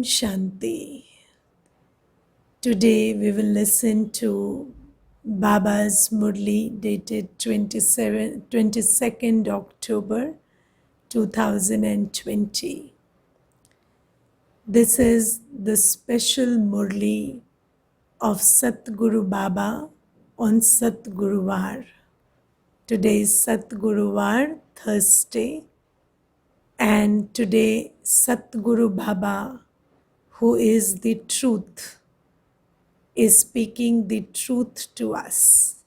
Shanti. Today we will listen to Baba's Murli dated 22nd October 2020. This is the special Murli of Satguru Baba on Satguruvar. Today is Satguruvar, Thursday, and today Satguru Baba, who is the truth, is speaking the truth to us.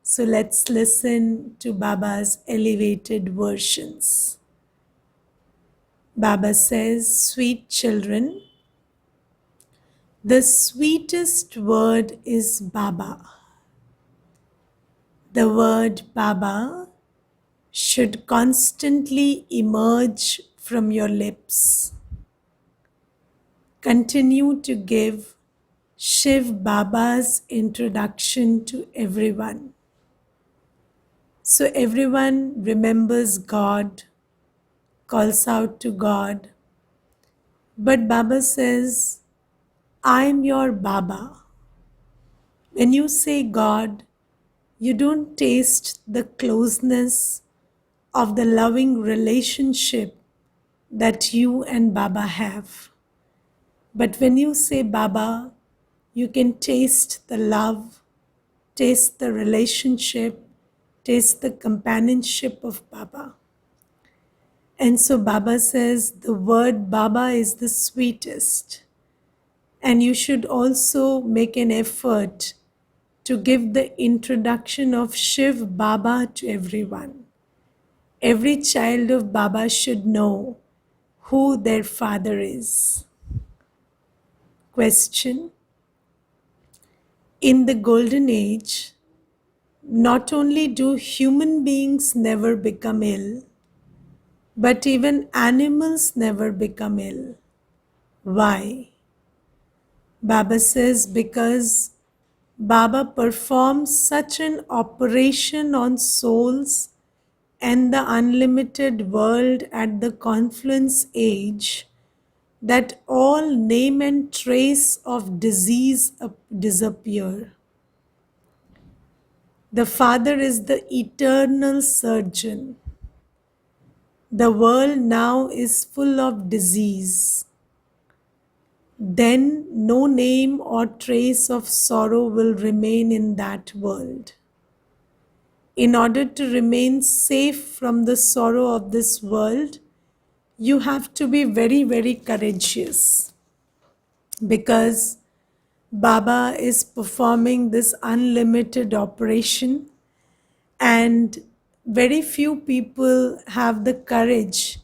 So let's listen to Baba's elevated versions. Baba says, sweet children, the sweetest word is Baba. The word Baba should constantly emerge from your lips. Continue to give Shiv Baba's introduction to everyone. So everyone remembers God, calls out to God. But Baba says, I'm your Baba. When you say God, you don't taste the closeness of the loving relationship that you and Baba have. But when you say Baba, you can taste the love, taste the relationship, taste the companionship of Baba. And so Baba says the word Baba is the sweetest. And you should also make an effort to give the introduction of Shiv Baba to everyone. Every child of Baba should know who their father is. Question: in the golden age, not only do human beings never become ill, but even animals never become ill. Why? Baba says because Baba performs such an operation on souls and the unlimited world at the confluence age that all name and trace of disease disappear. The Father is the eternal surgeon. The world now is full of disease. Then no name or trace of sorrow will remain in that world. In order to remain safe from the sorrow of this world, you have to be very, very courageous, because Baba is performing this unlimited operation, and very few people have the courage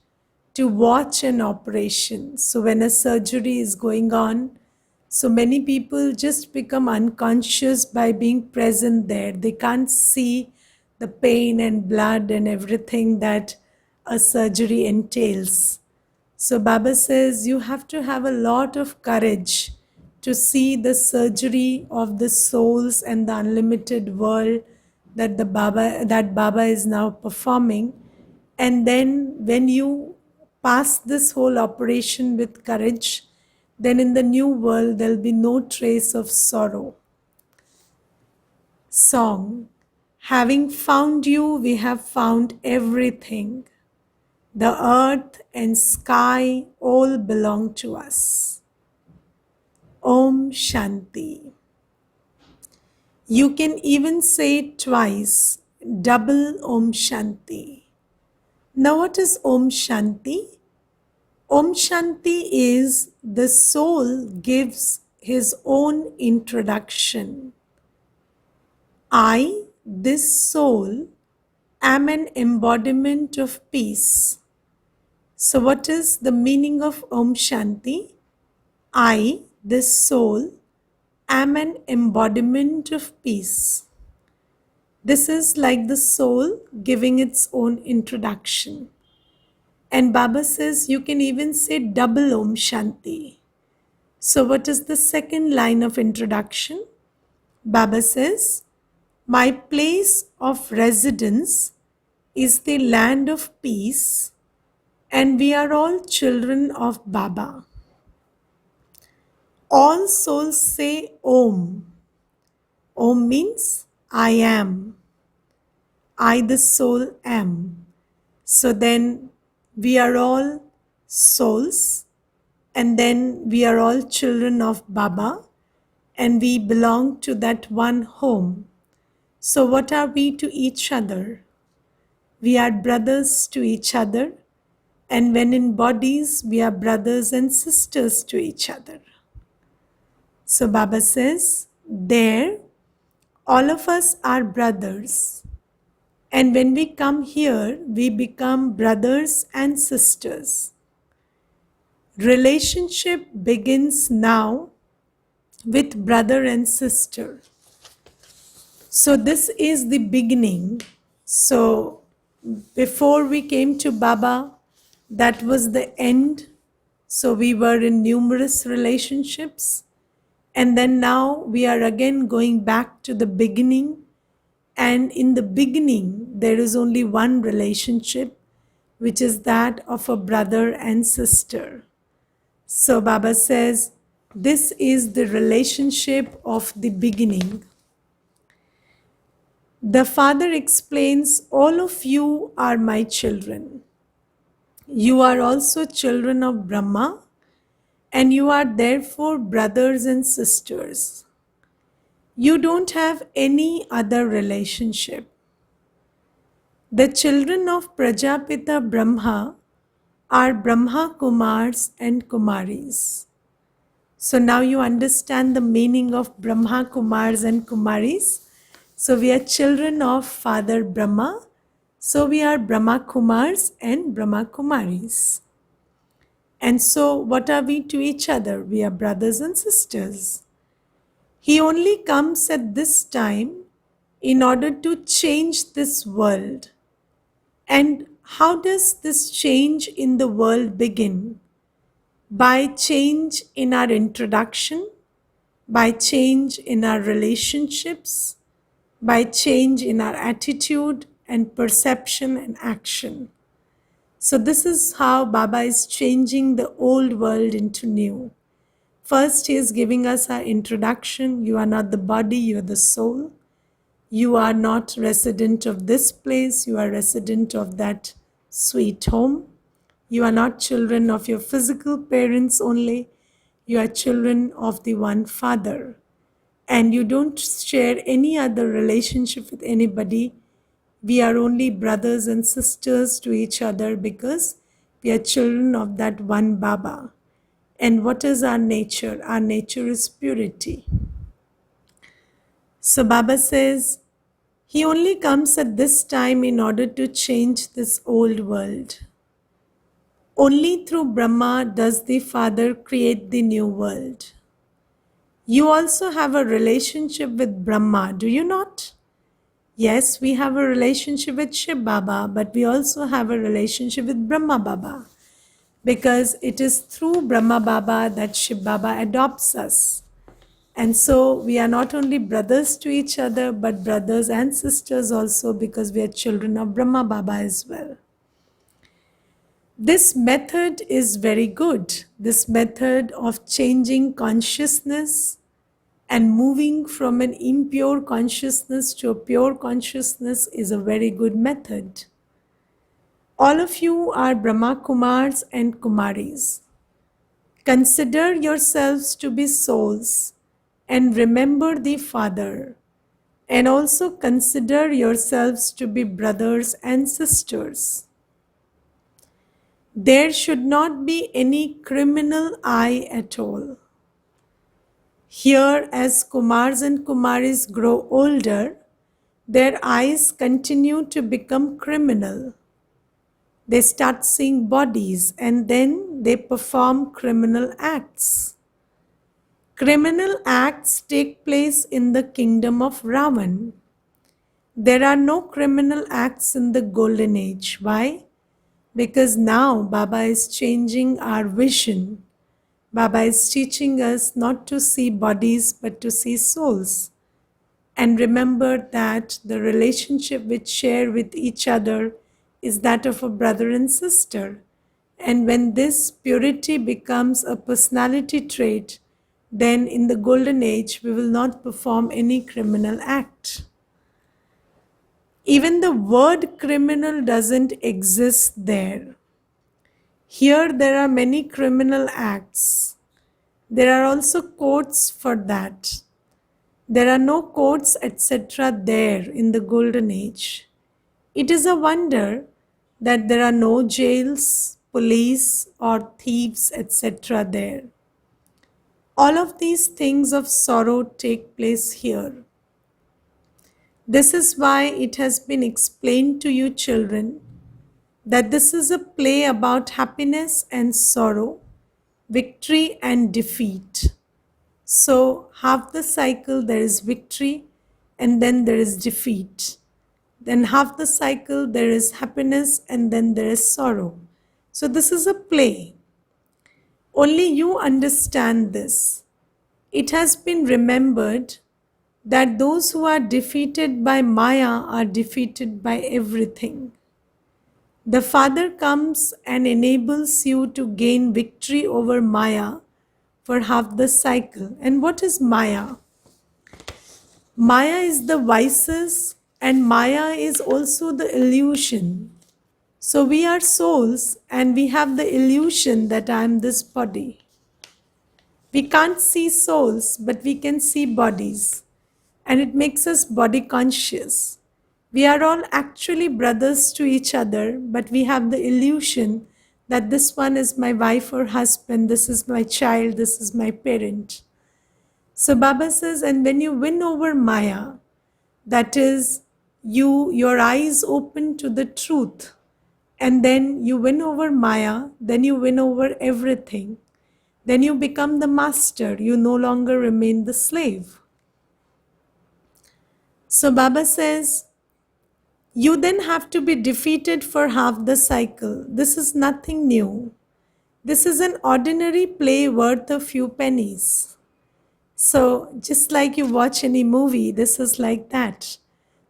to watch an operation. So when a surgery is going on, so many people just become unconscious by being present there. They can't see the pain and blood and everything that a surgery entails. So Baba says you have to have a lot of courage to see the surgery of the souls and the unlimited world that Baba is now performing. And then when you pass this whole operation with courage, then in the new world there will be no trace of sorrow. Song: having found you, we have found everything. The earth and sky all belong to us. Om Shanti. You can even say it twice, double Om Shanti. Now what is Om Shanti? Om Shanti is the soul gives his own introduction. I, this soul, am an embodiment of peace. So what is the meaning of Om Shanti? I, this soul, am an embodiment of peace. This is like the soul giving its own introduction. And Baba says you can even say double Om Shanti. So what is the second line of introduction? Baba says, my place of residence is the land of peace, and we are all children of Baba. All souls say Om. Om means I am. I, the soul, am. So then we are all souls, and then we are all children of Baba, and we belong to that one home. So what are we to each other? We are brothers to each other, and when in bodies, we are brothers and sisters to each other. So Baba says, there, all of us are brothers. And when we come here, we become brothers and sisters. Relationship begins now with brother and sister. So this is the beginning. So before we came to Baba, that was the end. So we were in numerous relationships. And then now we are again going back to the beginning. And in the beginning, there is only one relationship, which is that of a brother and sister. So Baba says, this is the relationship of the beginning. The Father explains, all of you are my children. You are also children of Brahma, and you are therefore brothers and sisters. You don't have any other relationship. The children of Prajapita Brahma are Brahma Kumars and Kumaris. So now you understand the meaning of Brahma Kumars and Kumaris. So we are children of Father Brahma. So we are Brahma Kumars and Brahma Kumaris. And so what are we to each other? We are brothers and sisters. He only comes at this time in order to change this world. And how does this change in the world begin? By change in our introduction, by change in our relationships, by change in our attitude and perception and action. So this is how Baba is changing the old world into new. First, he is giving us our introduction. You are not the body, you are the soul. You are not resident of this place, you are resident of that sweet home. You are not children of your physical parents only, you are children of the one Father. And you don't share any other relationship with anybody. We are only brothers and sisters to each other because we are children of that one Baba. And what is our nature? Our nature is purity. So Baba says, he only comes at this time in order to change this old world. Only through Brahma does the Father create the new world. You also have a relationship with Brahma, do you not? Yes, we have a relationship with Shiv Baba, but we also have a relationship with Brahma Baba, because it is through Brahma Baba that Shiv Baba adopts us. And so we are not only brothers to each other, but brothers and sisters also, because we are children of Brahma Baba as well. This method is very good. This method of changing consciousness and moving from an impure consciousness to a pure consciousness is a very good method. All of you are Brahma Kumars and Kumaris. Consider yourselves to be souls and remember the Father, and also consider yourselves to be brothers and sisters. There should not be any criminal eye at all. Here, as Kumars and Kumaris grow older, their eyes continue to become criminal. They start seeing bodies and then they perform criminal acts. Criminal acts take place in the kingdom of Ravan. There are no criminal acts in the golden age. Why? Because now Baba is changing our vision. Baba is teaching us not to see bodies but to see souls. And remember that the relationship we share with each other is that of a brother and sister. And when this purity becomes a personality trait, then in the golden age we will not perform any criminal act. Even the word criminal doesn't exist there. Here there are many criminal acts. There are also courts for that. There are no courts, etc. there in the golden age. It is a wonder that there are no jails, police, or thieves, etc. there. All of these things of sorrow take place here. This is why it has been explained to you, children, that this is a play about happiness and sorrow, victory and defeat. So, half the cycle there is victory and then there is defeat. Then half the cycle there is happiness and then there is sorrow. So, this is a play. Only you understand this. It has been remembered that those who are defeated by Maya are defeated by everything. The Father comes and enables you to gain victory over Maya for half the cycle. And what is Maya? Maya is the vices, and Maya is also the illusion. So we are souls and we have the illusion that I am this body. We can't see souls, but we can see bodies, and it makes us body conscious. We are all actually brothers to each other, but we have the illusion that this one is my wife or husband, this is my child, this is my parent. So Baba says, and when you win over Maya, that is, your eyes open to the truth, and then you win over Maya, then you win over everything. Then you become the master, you no longer remain the slave. So Baba says, you then have to be defeated for half the cycle. This is nothing new. This is an ordinary play worth a few pennies. So just like you watch any movie, this is like that.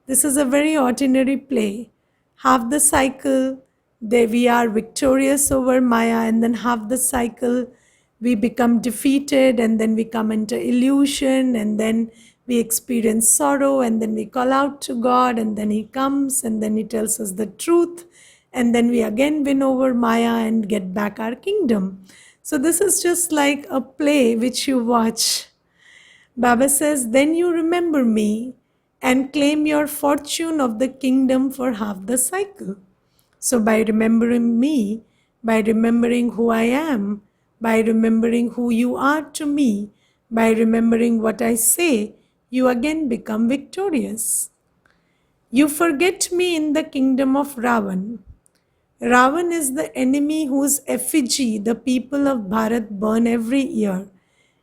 This is a very ordinary play. Half the cycle, we are victorious over Maya, and then half the cycle, we become defeated, and then we come into illusion, and then we experience sorrow, and then we call out to God, and then He comes, and then He tells us the truth, and then we again win over Maya and get back our kingdom. So this is just like a play which you watch. Baba says, then you remember me and claim your fortune of the kingdom for half the cycle. So by remembering me, by remembering who I am, by remembering who you are to me, by remembering what I say, you again become victorious. You forget me in the kingdom of Ravan. Ravan is the enemy whose effigy the people of Bharat burn every year.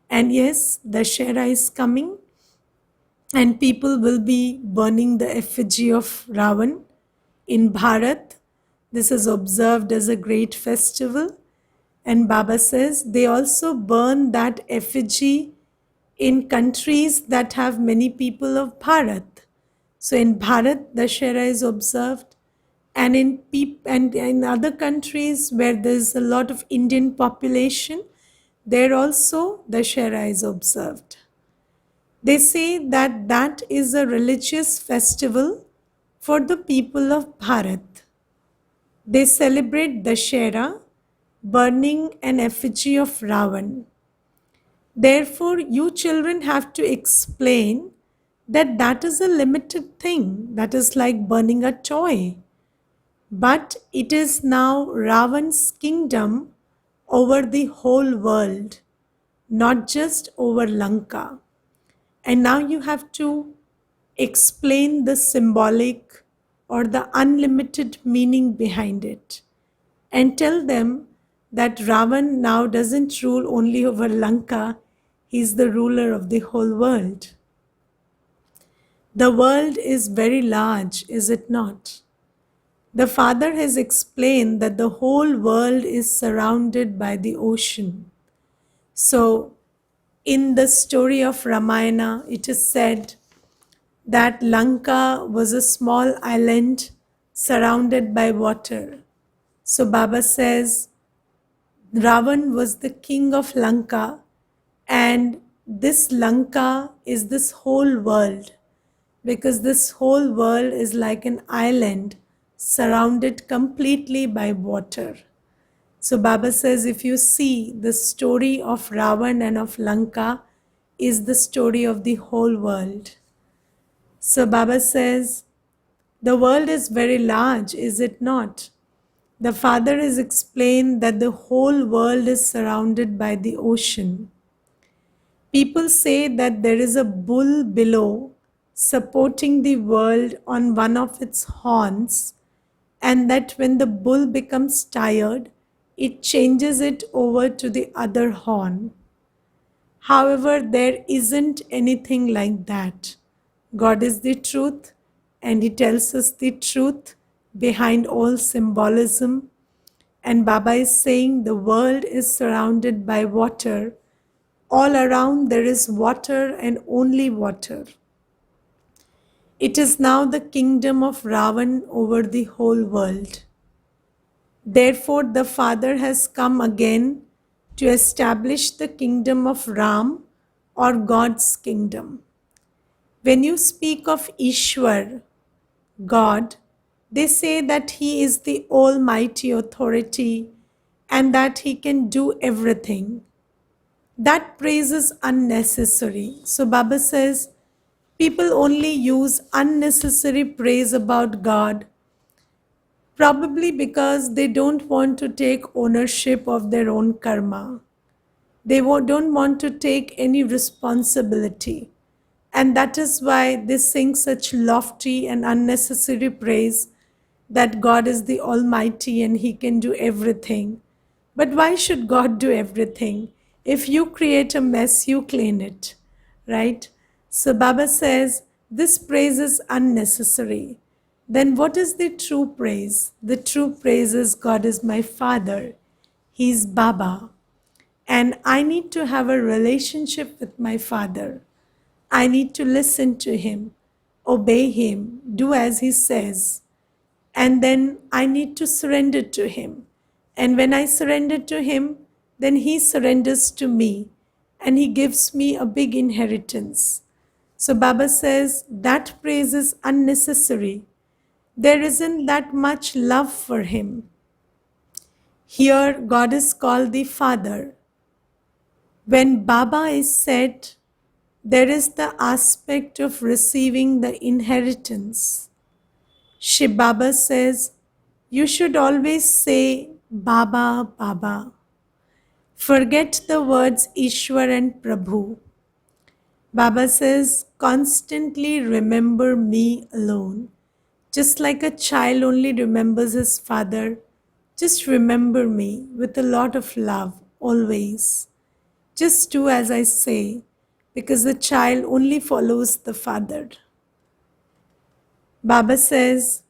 And yes, Dussehra is coming, and people will be burning the effigy of Ravan in Bharat. This is observed as a great festival. And Baba says they also burn that effigy in countries that have many people of Bharat. So in Bharat, Dussehra is observed, and in other countries where there is a lot of Indian population, there also Dussehra is observed. They say that that is a religious festival for the people of Bharat. They celebrate Dussehra, burning an effigy of Ravan. Therefore, you children have to explain that that is a limited thing, that is like burning a toy. But it is now Ravan's kingdom over the whole world, not just over Lanka. And now you have to explain the symbolic or the unlimited meaning behind it, and tell them that Ravan now doesn't rule only over Lanka, he's the ruler of the whole world. The world is very large, is it not? The Father has explained that the whole world is surrounded by the ocean. So, in the story of Ramayana, it is said that Lanka was a small island surrounded by water. So Baba says Ravan was the king of Lanka, and this Lanka is this whole world, because this whole world is like an island surrounded completely by water. So Baba says, if you see, the story of Ravan and of Lanka is the story of the whole world. So Baba says, the world is very large, is it not? The Father has explained that the whole world is surrounded by the ocean. People say that there is a bull below supporting the world on one of its horns, and that when the bull becomes tired, it changes it over to the other horn. However, there isn't anything like that. God is the truth, and He tells us the truth behind all symbolism. And Baba is saying the world is surrounded by water. All around there is water and only water. It is now the kingdom of Ravan over the whole world. Therefore, the Father has come again to establish the kingdom of Ram, or God's kingdom. When you speak of Ishwar, God, they say that He is the almighty authority and that He can do everything. That praise is unnecessary. So Baba says, people only use unnecessary praise about God, probably because they don't want to take ownership of their own karma. They don't want to take any responsibility. And that is why they sing such lofty and unnecessary praise that God is the Almighty and He can do everything. But why should God do everything? If you create a mess, you clean it, right? So Baba says, this praise is unnecessary. Then what is the true praise? The true praise is, God is my Father. He is Baba. And I need to have a relationship with my Father. I need to listen to Him, obey Him, do as He says. And then I need to surrender to Him. And when I surrender to Him, then He surrenders to me and He gives me a big inheritance. So Baba says that praise is unnecessary. There isn't that much love for Him. Here, God is called the Father. When Baba is said, there is the aspect of receiving the inheritance. Shiv Baba says, you should always say Baba, Baba. Forget the words Ishwar and Prabhu. Baba says, constantly remember me alone. Just like a child only remembers his father, just remember me with a lot of love, always. Just do as I say, because the child only follows the father. Baba says,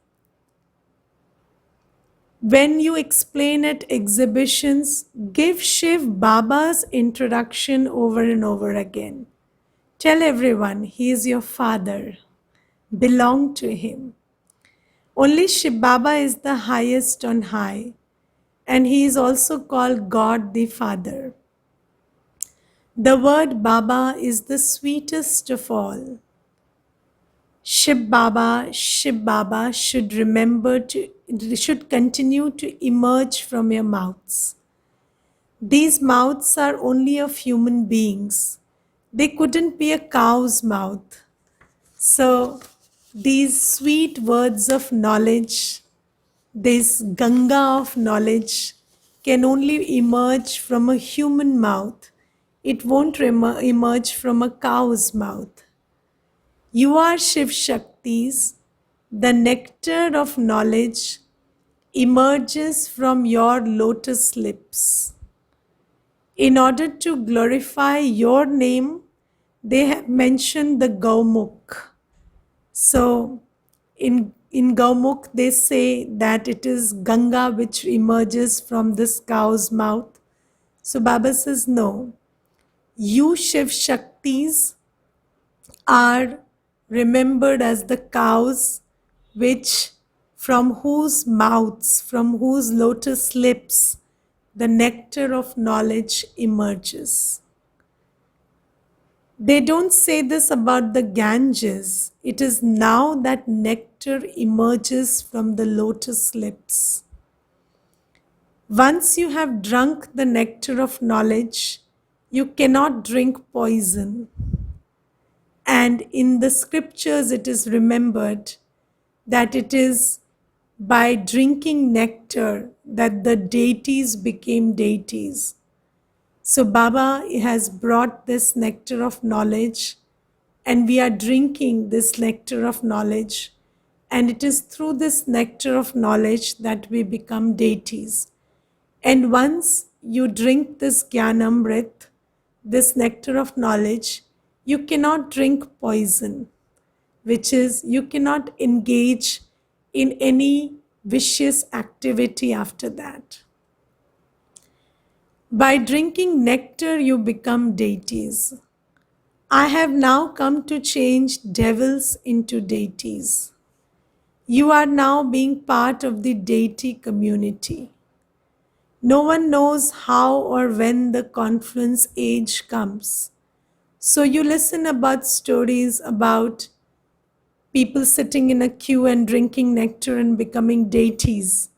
when you explain at exhibitions, give Shiv Baba's introduction over and over again. Tell everyone he is your father. Belong to him. Only Shiv Baba is the highest on high, and he is also called God the Father. The word Baba is the sweetest of all. Shiv Baba should continue to emerge from your mouths. These mouths are only of human beings. They couldn't be a cow's mouth. So these sweet words of knowledge, this Ganga of knowledge, can only emerge from a human mouth. It won't emerge from a cow's mouth. You are Shiv Shaktis. The nectar of knowledge emerges from your lotus lips. In order to glorify your name, they have mentioned the Gaumukh. So in Gaumukh, they say that it is Ganga which emerges from this cow's mouth. So Baba says, no, you Shiv Shaktis are remembered as the cows from whose mouths, from whose lotus lips, the nectar of knowledge emerges. They don't say this about the Ganges. It is now that nectar emerges from the lotus lips. Once you have drunk the nectar of knowledge, you cannot drink poison. And in the scriptures, it is remembered that it is by drinking nectar that the deities became deities. So, Baba has brought this nectar of knowledge, and we are drinking this nectar of knowledge. And it is through this nectar of knowledge that we become deities. And once you drink this Gyanamrit, this nectar of knowledge, you cannot drink poison, which is you cannot engage in any vicious activity after that. By drinking nectar, you become deities. I have now come to change devils into deities. You are now being part of the deity community. No one knows how or when the confluence age comes. So you listen about stories about people sitting in a queue and drinking nectar and becoming deities.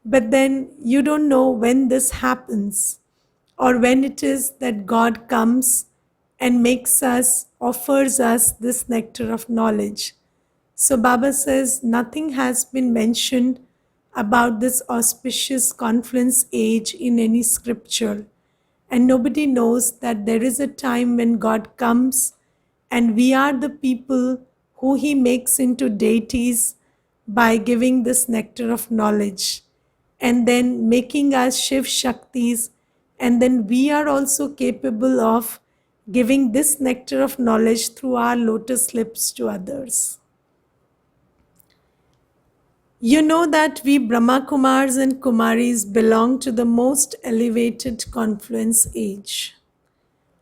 But then you don't know when this happens or when it is that God comes and offers us this nectar of knowledge. So Baba says nothing has been mentioned about this auspicious confluence age in any scripture. And nobody knows that there is a time when God comes and we are the people who He makes into deities by giving this nectar of knowledge and then making us Shiv Shaktis. And then we are also capable of giving this nectar of knowledge through our lotus lips to others. You know that we Brahma Kumars and Kumaris belong to the most elevated confluence age.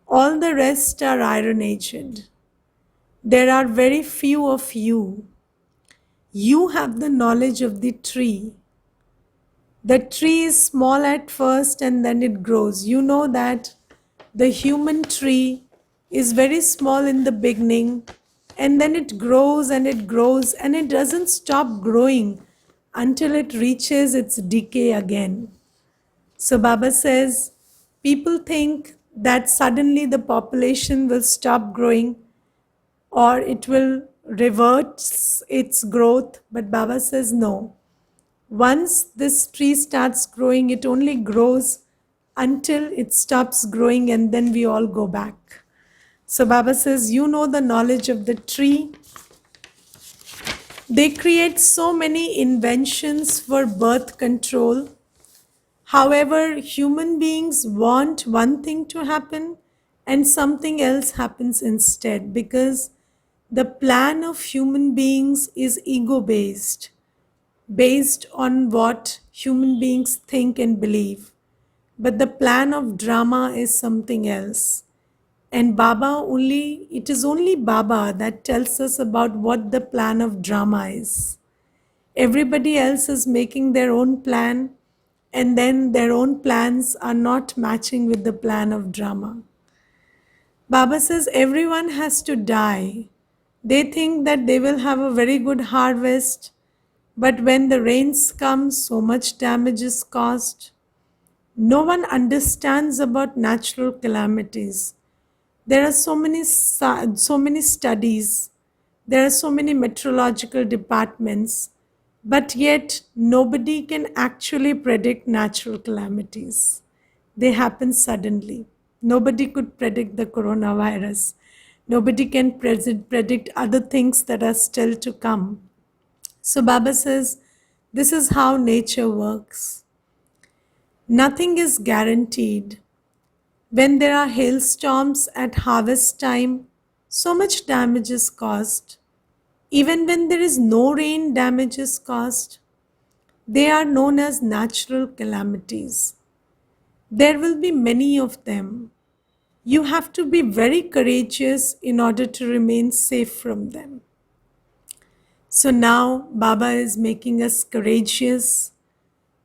All the rest are Iron Aged. There are very few of you. You have the knowledge of the tree. The tree is small at first and then it grows. You know that the human tree is very small in the beginning and then it grows and it grows and it doesn't stop growing until it reaches its decay again. So Baba says, people think that suddenly the population will stop growing or it will revert its growth. But Baba says, no. Once this tree starts growing, it only grows until it stops growing and then we all go back. So Baba says, you know the knowledge of the tree. They create so many inventions for birth control. However, human beings want one thing to happen and something else happens instead because the plan of human beings is ego-based, based on what human beings think and believe. But the plan of drama is something else. And it is only Baba that tells us about what the plan of drama is. Everybody else is making their own plan, and then their own plans are not matching with the plan of drama. Baba says everyone has to die. They think that they will have a very good harvest, but when the rains come, so much damage is caused. No one understands about natural calamities. There are so many studies, there are so many meteorological departments, but yet nobody can actually predict natural calamities. They happen suddenly. Nobody could predict the coronavirus. Nobody can predict other things that are still to come. So Baba says, this is how nature works. Nothing is guaranteed. When there are hailstorms at harvest time, so much damage is caused. Even when there is no rain, damage is caused. They are known as natural calamities. There will be many of them. You have to be very courageous in order to remain safe from them. So now Baba is making us courageous.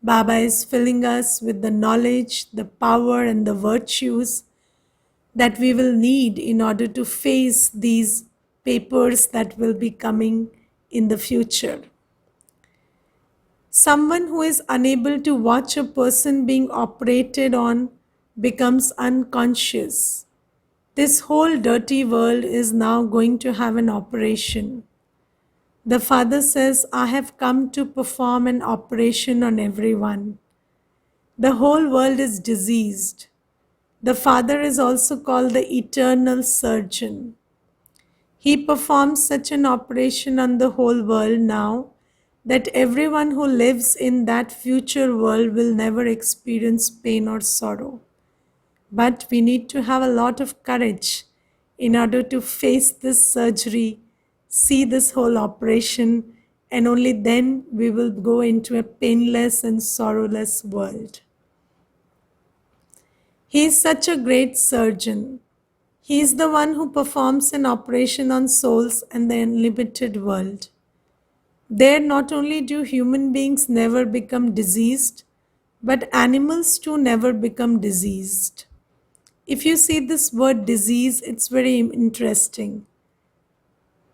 Baba is filling us with the knowledge, the power, and the virtues that we will need in order to face these papers that will be coming in the future. Someone who is unable to watch a person being operated on becomes unconscious. This whole dirty world is now going to have an operation. The Father says, I have come to perform an operation on everyone. The whole world is diseased. The Father is also called the eternal surgeon. He performs such an operation on the whole world now that everyone who lives in that future world will never experience pain or sorrow. But we need to have a lot of courage in order to face this surgery, see this whole operation, and only then we will go into a painless and sorrowless world. He is such a great surgeon. He is the one who performs an operation on souls and the unlimited world. There, not only do human beings never become diseased, but animals too never become diseased. If you see this word disease, it's very interesting.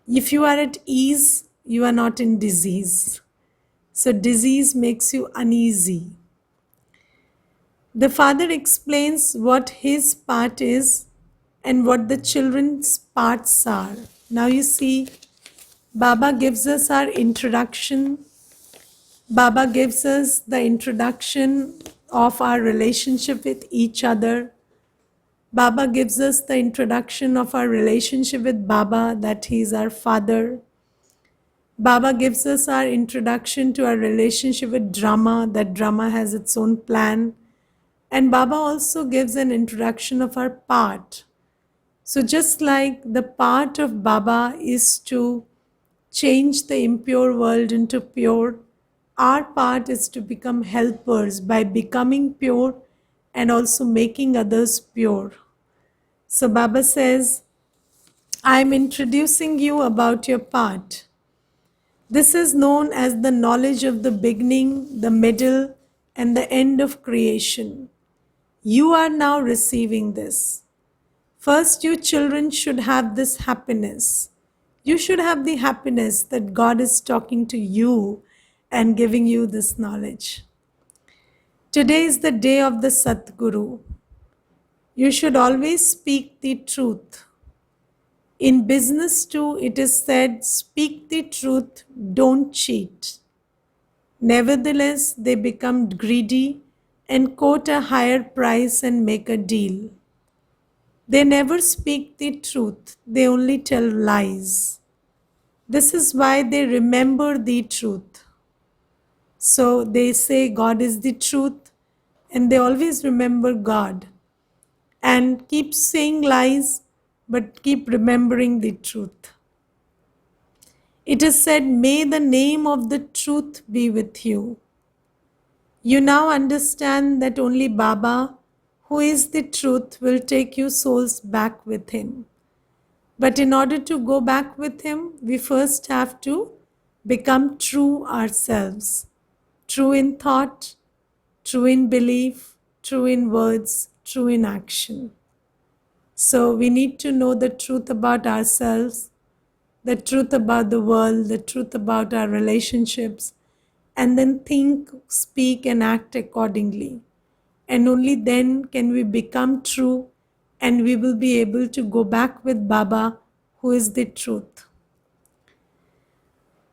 If you are at ease, you are not in disease. So disease makes you uneasy. The Father explains what his part is and what the children's parts are. Now you see, Baba gives us our introduction. Baba gives us the introduction of our relationship with each other. Baba gives us the introduction of our relationship with Baba, that he is our Father. Baba gives us our introduction to our relationship with drama, that drama has its own plan. And Baba also gives an introduction of our part. So just like the part of Baba is to change the impure world into pure, our part is to become helpers by becoming pure and also making others pure. So Baba says, I am introducing you about your part. This is known as the knowledge of the beginning, the middle, and the end of creation. You are now receiving this. First, you children should have this happiness. You should have the happiness that God is talking to you and giving you this knowledge. Today is the day of the Satguru. You should always speak the truth. In business too, it is said, speak the truth, don't cheat. Nevertheless, they become greedy and quote a higher price and make a deal. They never speak the truth, they only tell lies. This is why they remember the truth. So they say God is the truth, and they always remember God and keep saying lies, but keep remembering the truth. It is said, may the name of the truth be with you. You now understand that only Baba, who is the truth, will take you souls back with him. But in order to go back with him, we first have to become true ourselves. True in thought, true in belief, true in words, true in action. So we need to know the truth about ourselves, the truth about the world, the truth about our relationships, and then think, speak, and act accordingly. And only then can we become true, and we will be able to go back with Baba, who is the truth.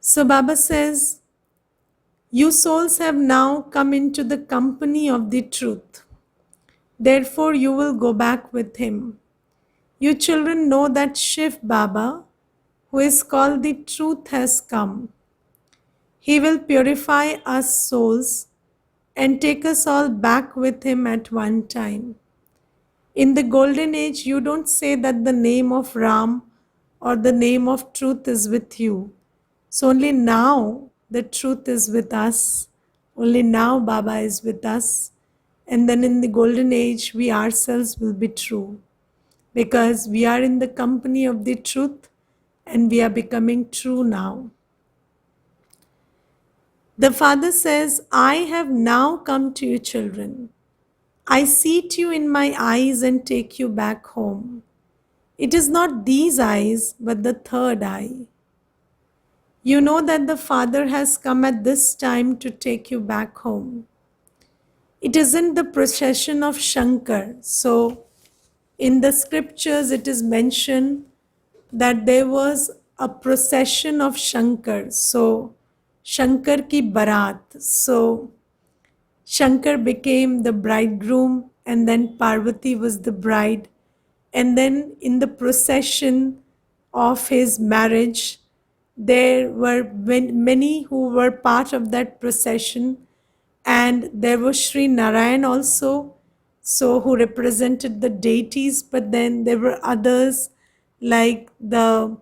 So Baba says, you souls have now come into the company of the truth. Therefore, you will go back with him. You children know that Shiv Baba, who is called the truth, has come. He will purify us souls and take us all back with him at one time. In the golden age, you don't say that the name of Ram or the name of truth is with you. So only now the truth is with us. Only now Baba is with us. And then in the golden age, we ourselves will be true. Because we are in the company of the truth and we are becoming true now. The Father says, I have now come to you children. I seat you in my eyes and take you back home. It is not these eyes, but the third eye. You know that the Father has come at this time to take you back home. It isn't the procession of Shankar. So, in the scriptures, it is mentioned that there was a procession of Shankar. So, Shankar ki barat. So, Shankar became the bridegroom, and then Parvati was the bride. And then, in the procession of his marriage, there were many who were part of that procession, and there was Sri Narayan also, so who represented the deities, but then there were others like the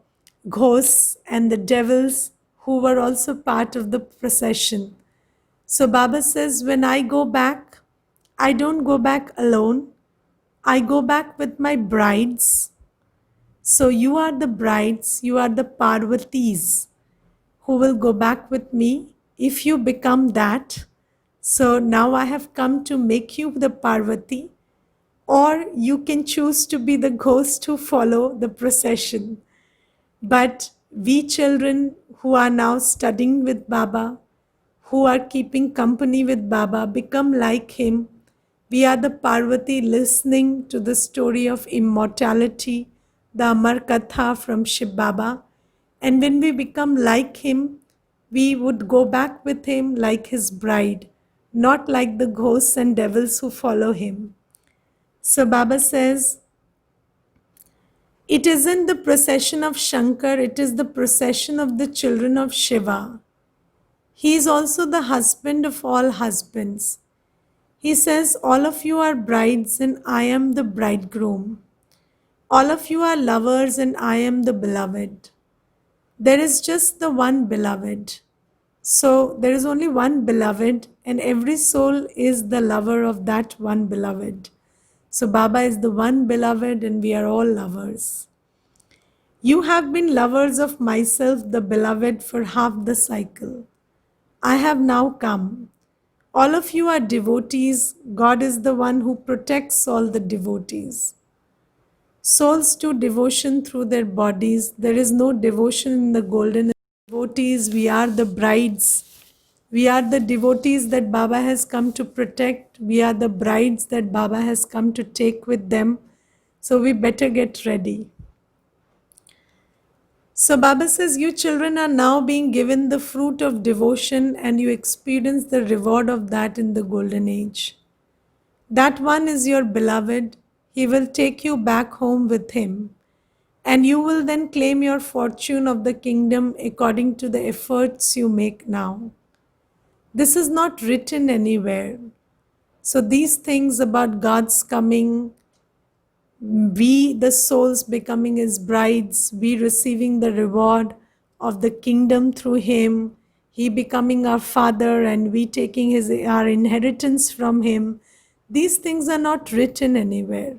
ghosts and the devils who were also part of the procession. So Baba says, when I go back, I don't go back alone. I go back with my brides. So you are the brides, you are the Parvatis who will go back with me if you become that. So now I have come to make you the Parvati, or you can choose to be the ghost who follow the procession. But we children who are now studying with Baba, who are keeping company with Baba, become like him. We are the Parvati listening to the story of immortality, the Amar Katha from Shiv Baba. And when we become like him, we would go back with him like his bride, not like the ghosts and devils who follow him. So Baba says, it isn't the procession of Shankar, it is the procession of the children of Shiva. He is also the husband of all husbands. He says, all of you are brides and I am the bridegroom. All of you are lovers and I am the beloved. There is just the one beloved. So there is only one beloved, and every soul is the lover of that one beloved. So Baba is the one beloved and we are all lovers. You have been lovers of myself, the beloved, for half the cycle. I have now come. All of you are devotees. God is the one who protects all the devotees. Souls do devotion through their bodies. There is no devotion in the golden devotees. We are the brides. We are the devotees that Baba has come to protect. We are the brides that Baba has come to take with them. So we better get ready. So Baba says, you children are now being given the fruit of devotion and you experience the reward of that in the golden age. That one is your beloved. He will take you back home with him. And you will then claim your fortune of the kingdom according to the efforts you make now. This is not written anywhere. So these things about God's coming, we the souls becoming his brides, we receiving the reward of the kingdom through him, he becoming our father and we taking our inheritance from him, these things are not written anywhere.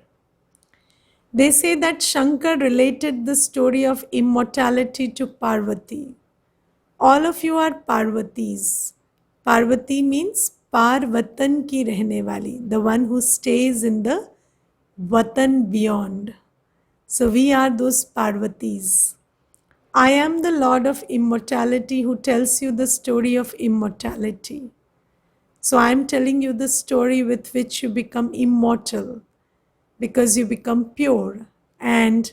They say that Shankar related the story of immortality to Parvati. All of you are Parvatis. Parvati means Par Vatan ki rehne wali, the one who stays in the Vatan beyond. So we are those Parvatis. I am the Lord of immortality who tells you the story of immortality. So I am telling you the story with which you become immortal, because you become pure. And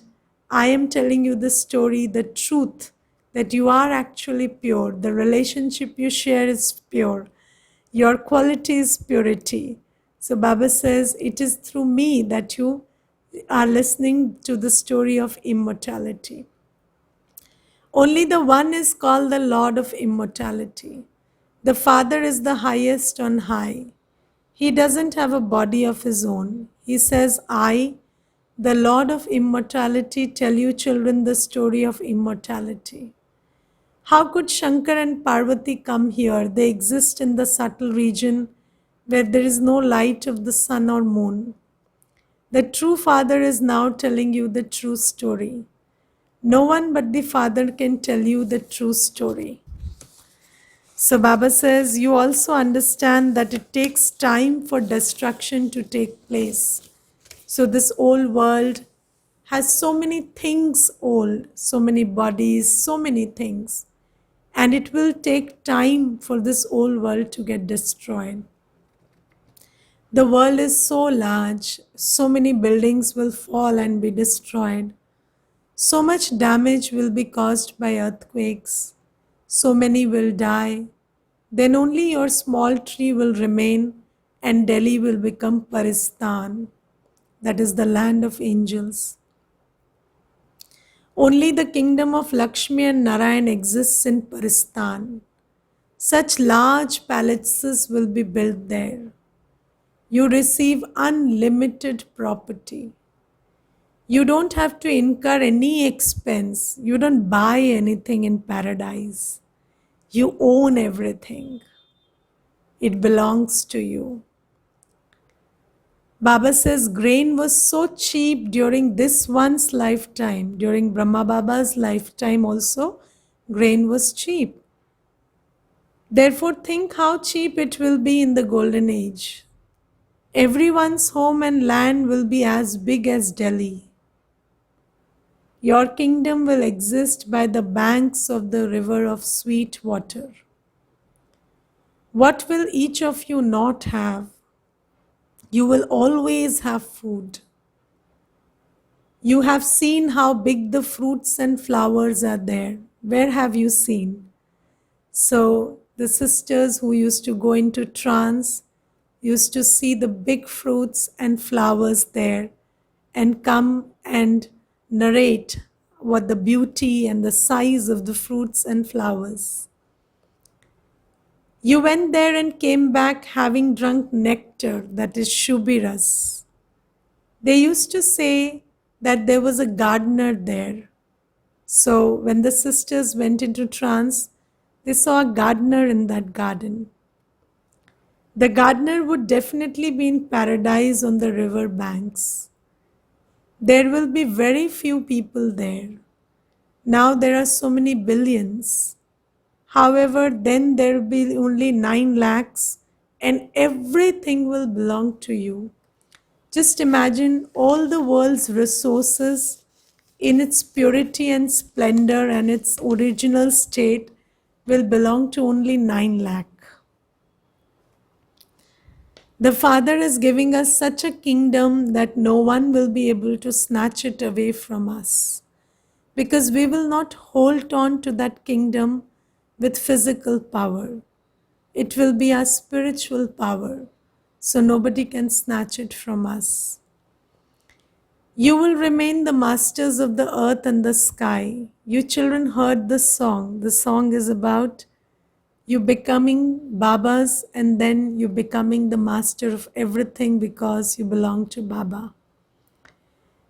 I am telling you the story, the truth, that you are actually pure. The relationship you share is pure. Your quality is purity. So Baba says, it is through me that you are listening to the story of immortality. Only the one is called the Lord of immortality. The Father is the highest on high. He doesn't have a body of his own. He says, I, the Lord of immortality, tell you children the story of immortality. How could Shankar and Parvati come here? They exist in the subtle region where there is no light of the sun or moon. The true Father is now telling you the true story. No one but the Father can tell you the true story. So Baba says, you also understand that it takes time for destruction to take place. So this old world has so many things old, so many bodies, so many things. And it will take time for this old world to get destroyed. The world is so large, so many buildings will fall and be destroyed. So much damage will be caused by earthquakes. So many will die. Then only your small tree will remain and Delhi will become Paristan. That is the land of angels. Only the kingdom of Lakshmi and Narayan exists in Paristan. Such large palaces will be built there. You receive unlimited property. You don't have to incur any expense. You don't buy anything in paradise. You own everything. It belongs to you. Baba says grain was so cheap during this one's lifetime. During Brahma Baba's lifetime also, grain was cheap. Therefore, think how cheap it will be in the golden age. Everyone's home and land will be as big as Delhi. Your kingdom will exist by the banks of the river of sweet water. What will each of you not have? You will always have food. You have seen how big the fruits and flowers are there. Where have you seen? So, the sisters who used to go into trance used to see the big fruits and flowers there and come and narrate what the beauty and the size of the fruits and flowers. You went there and came back having drunk nectar, that is Shubiras. They used to say that there was a gardener there. So when the sisters went into trance, they saw a gardener in that garden. The gardener would definitely be in paradise on the river banks. There will be very few people there. Now there are so many billions. However, then there will be only 9 lakhs and everything will belong to you. Just imagine all the world's resources in its purity and splendor and its original state will belong to only 9 lakh. The Father is giving us such a kingdom that no one will be able to snatch it away from us, because we will not hold on to that kingdom with physical power. It will be our spiritual power, so nobody can snatch it from us. You will remain the masters of the earth and the sky. You children heard the song. The song is about you becoming Babas and then you becoming the master of everything because you belong to Baba.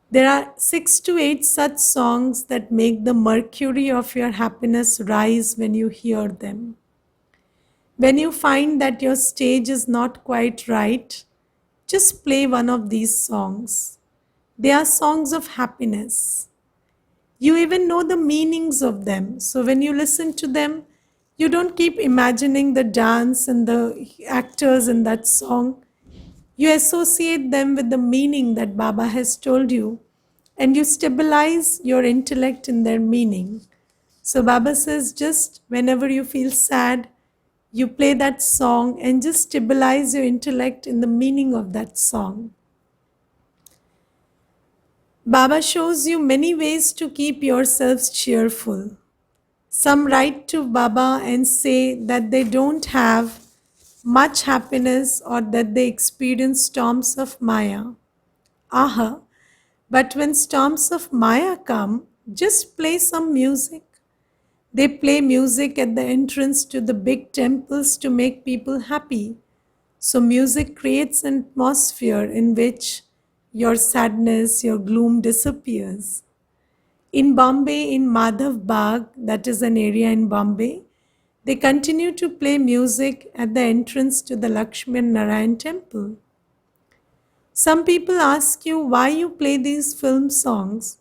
There are 6 to 8 such songs that make the mercury of your happiness rise when you hear them. When you find that your stage is not quite right, just play one of these songs. They are songs of happiness. You even know the meanings of them. So when you listen to them, you don't keep imagining the dance and the actors in that song. You associate them with the meaning that Baba has told you and you stabilize your intellect in their meaning. So Baba says just whenever you feel sad, you play that song and just stabilize your intellect in the meaning of that song. Baba shows you many ways to keep yourselves cheerful. Some write to Baba and say that they don't have much happiness or that they experience storms of Maya. Aha! But when storms of Maya come, just play some music. They play music at the entrance to the big temples to make people happy. So music creates an atmosphere in which your sadness, your gloom disappears. In Bombay, in Madhav Bagh, that is an area in Bombay, they continue to play music at the entrance to the Lakshmi and Narayan temple. Some people ask you why you play these film songs.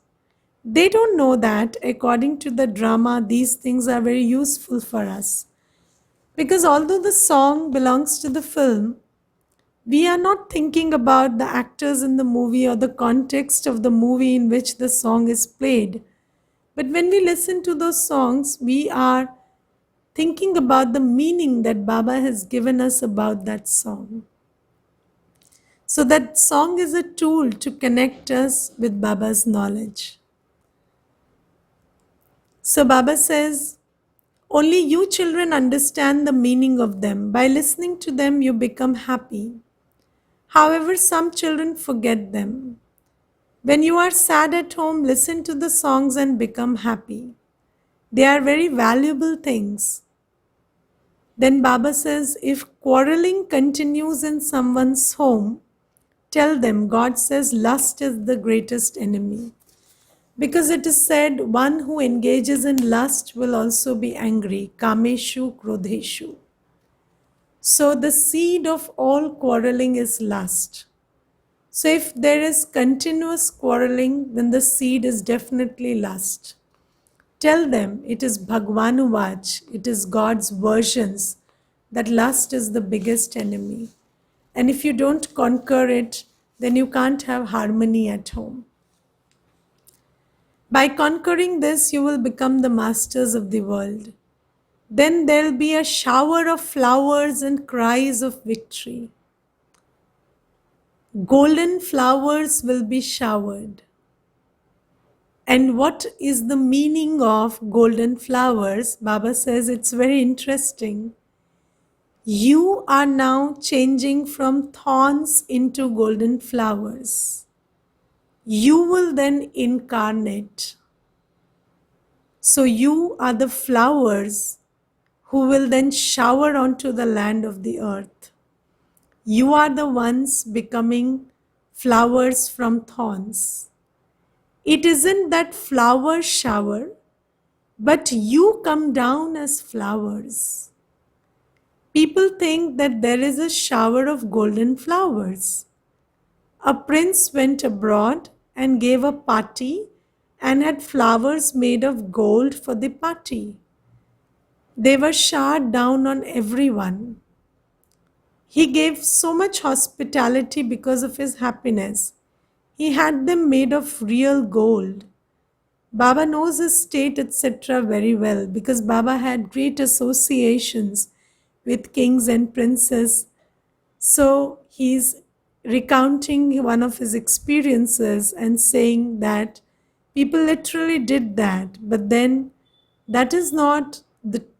They don't know that according to the drama, these things are very useful for us. Because although the song belongs to the film, we are not thinking about the actors in the movie or the context of the movie in which the song is played. But when we listen to those songs, we are thinking about the meaning that Baba has given us about that song. So that song is a tool to connect us with Baba's knowledge. So Baba says, only you children understand the meaning of them. By listening to them, you become happy. However, some children forget them. When you are sad at home, listen to the songs and become happy. They are very valuable things. Then Baba says, if quarreling continues in someone's home, tell them God says lust is the greatest enemy. Because it is said, one who engages in lust will also be angry. Kameshu krodheshu. So the seed of all quarreling is lust. So if there is continuous quarreling, then the seed is definitely lust. Tell them it is Bhagwanuvach, it is God's versions, that lust is the biggest enemy. And if you don't conquer it, then you can't have harmony at home. By conquering this, you will become the masters of the world. Then there will be a shower of flowers and cries of victory. Golden flowers will be showered. And what is the meaning of golden flowers? Baba says it's very interesting. You are now changing from thorns into golden flowers. You will then incarnate. So you are the flowers who will then shower onto the land of the earth. You are the ones becoming flowers from thorns. It isn't that flower shower, but you come down as flowers. People think that there is a shower of golden flowers. A prince went abroad and gave a party and had flowers made of gold for the party. They were showered down on everyone. He gave so much hospitality because of his happiness. He had them made of real gold. Baba knows his state, etc. very well because Baba had great associations with kings and princes. So he's recounting one of his experiences and saying that people literally did that, but then that is not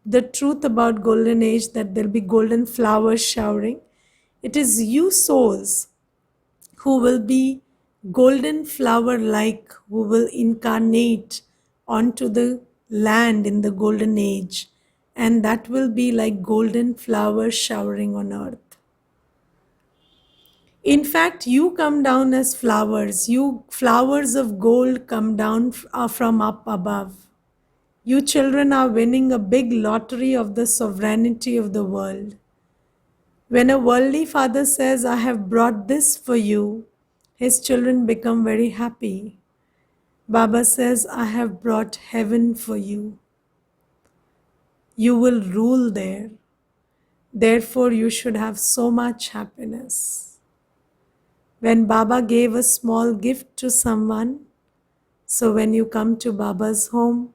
the truth about golden age, that there'll be golden flowers showering. It is you souls who will be golden flower like, who will incarnate onto the land in the golden age, and that will be like golden flowers showering on earth. In fact, you come down as flowers. You flowers of gold come down from up above. You children are winning a big lottery of the sovereignty of the world. When a worldly father says, I have brought this for you, his children become very happy. Baba says, I have brought heaven for you. You will rule there. Therefore, you should have so much happiness. When Baba gave a small gift to someone, so when you come to Baba's home,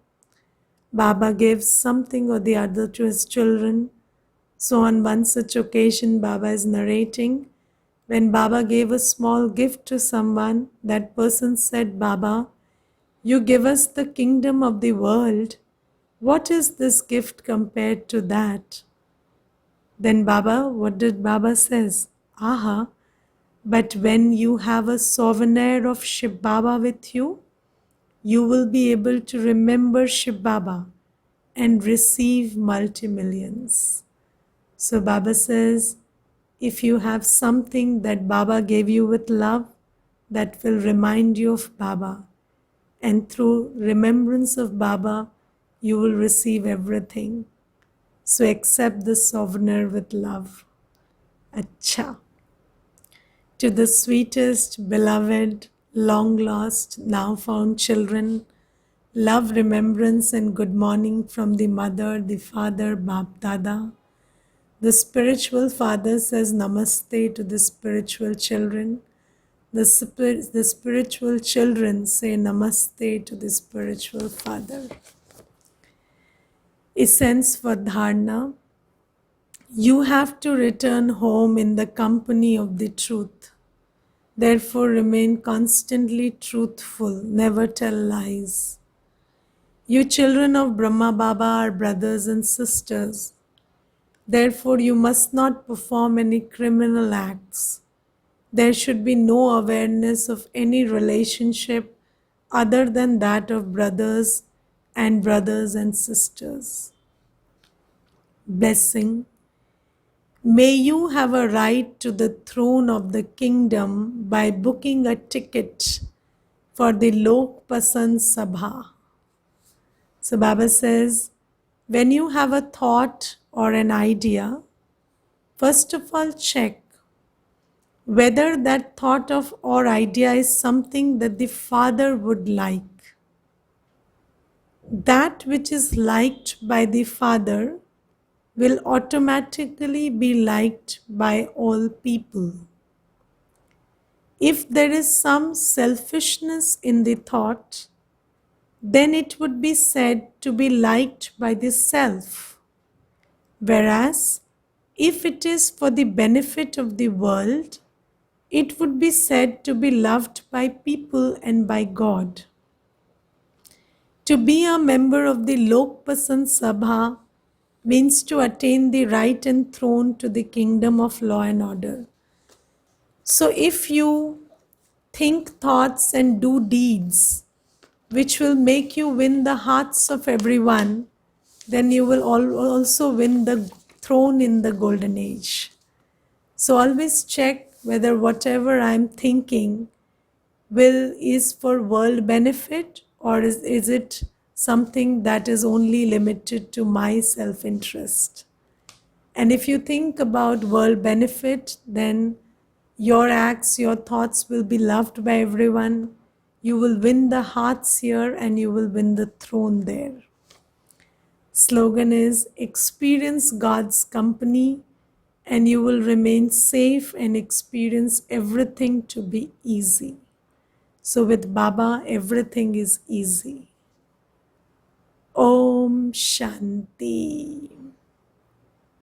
Baba gives something or the other to his children. So on one such occasion, Baba is narrating, when Baba gave a small gift to someone, that person said, Baba, you give us the kingdom of the world. What is this gift compared to that? Then Baba, what did Baba says? Aha, but when you have a souvenir of Shiv Baba with you, you will be able to remember Shiv Baba and receive multi-millions. So Baba says, if you have something that Baba gave you with love, that will remind you of Baba. And through remembrance of Baba, you will receive everything. So accept the souvenir with love. Acha. To the sweetest, beloved, long lost, now found children, love, remembrance and good morning from the mother, the father, Bap Dada. The spiritual father says namaste to the spiritual children. The spiritual children say namaste to the spiritual father. Essence for dharana. You have to return home in the company of the truth. Therefore, remain constantly truthful, never tell lies. You children of Brahma Baba are brothers and sisters. Therefore, you must not perform any criminal acts. There should be no awareness of any relationship other than that of brothers and sisters. Blessing. May you have a right to the throne of the kingdom by booking a ticket for the Lok Pasand Sabha. So Baba says, when you have a thought or an idea, first of all check whether that thought of or idea is something that the Father would like. That which is liked by the Father will automatically be liked by all people. If there is some selfishness in the thought, then it would be said to be liked by the self. Whereas, if it is for the benefit of the world, it would be said to be loved by people and by God. To be a member of the Lok Pasand Sabha means to attain the right and throne to the kingdom of law and order. So if you think thoughts and do deeds which will make you win the hearts of everyone, then you will also win the throne in the golden age. So always check whether whatever I am thinking is for world benefit, or is it something that is only limited to my self-interest. And if you think about world benefit, then your acts, your thoughts will be loved by everyone. You will win the hearts here and you will win the throne there. Slogan is, experience God's company and you will remain safe and experience everything to be easy. So with Baba, everything is easy. Om Shanti.